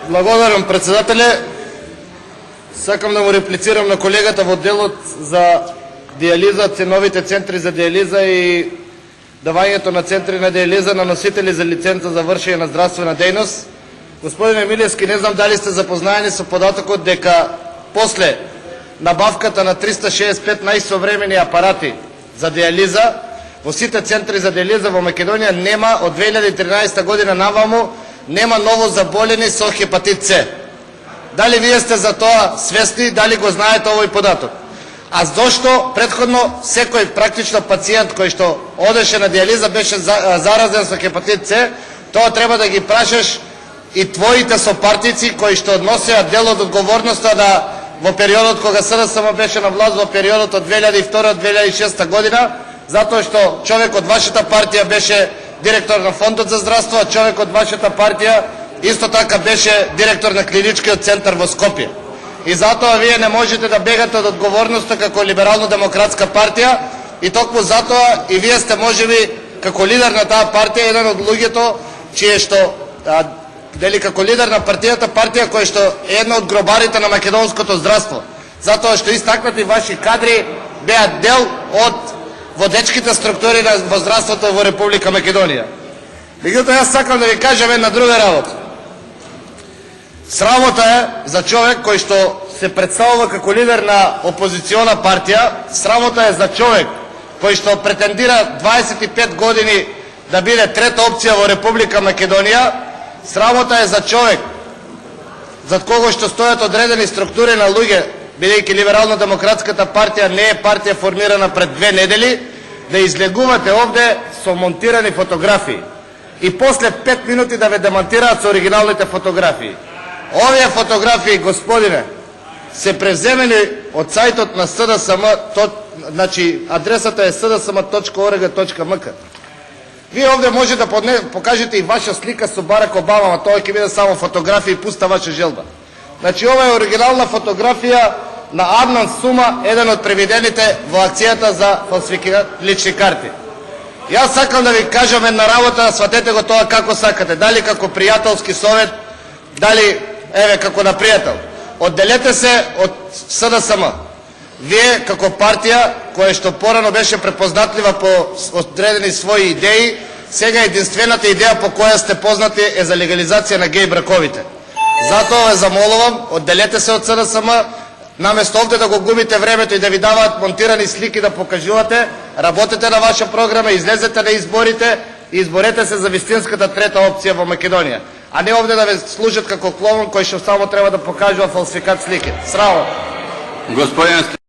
Благодарам, председателе. Сакам да му реплицирам на колегата во делот за диализа, ценовите центри за диализа и давањето на центри на диализа на носители за лиценца за вршење на здравствена дејност. Господин Емилевски, не знам дали сте запознаени со податокот дека после набавката на 365 најсовремени апарати за диализа во сите центри за диализа во Македонија нема од 2013 година наваму нема ново заболени со хепатит С. Дали вие сте за тоа свесни, дали го знаете овој податок? А зошто претходно секој практично пациент кој што одеше на диализа беше заразен со хепатит С, тоа треба да ги прашаш и твоите сопартици кои што односеа дел од одговорноста да во периодот кога СДСМ беше на власт во периодот од 2002-2006 година, затоа што човек од вашата партија беше директор на Фондот за здравство, а човек од вашата партија исто така беше директор на клиничкиот центар во Скопје. И затоа вие не можете да бегате од одговорноста како либерално-демократска партија и токму затоа и вие сте можеби како лидер на таа партија еден од луѓето чие што дали како лидер на партијата која што е една од гробарите на македонското здравство. Затоа што истакнати ваши кадри беа дел од водечките структури во здравството во Република Македонија. Меѓутоа, јас сакам да ви кажам една друга работа. Срамота е за човек кој што се представува како лидер на опозициона партија, срамота е за човек кој што претендира 25 години да биде трета опција во Република Македонија, срамота е за човек зад кого што стојат одредени структури на луѓе, бидејќи либерално-демократската партија не е партија формирана пред 2 недели, да излегувате овде со монтирани фотографии и после 5 минути да ве демонтираат со оригиналните фотографии. Овие фотографии, господине, се преземени од сајтот на СДСМ, значи адресата е sdsm.org.mk. Вие овде може да покажете и ваша слика со Барак Обама, а тоа ќе биде само фотографија и пуста ваша желба. Значи ова е оригинална фотографија на Аднан Сума, еден од преведените во акцијата за фалсификат лични карти. Јас сакам да ви кажам една работа, сватете го тоа како сакате, дали како пријателски совет, дали еве како на пријател. Одделете се од СДСМ. Вие како партија која што порано беше препознатлива по одредени своји идеи, сега единствената идеја по која сте познати е за легализација на геј браковите. Затоа ве замолувам, одделете се од СДСМ, наместо овде да го губите времето и да ви даваат монтирани слики да покажувате, работете на ваша програма, излезете на изборите и изборете се за вистинската трета опција во Македонија. А не овде да ве служат како клоун кој што само треба да покажува фалсификат слики. Срамо!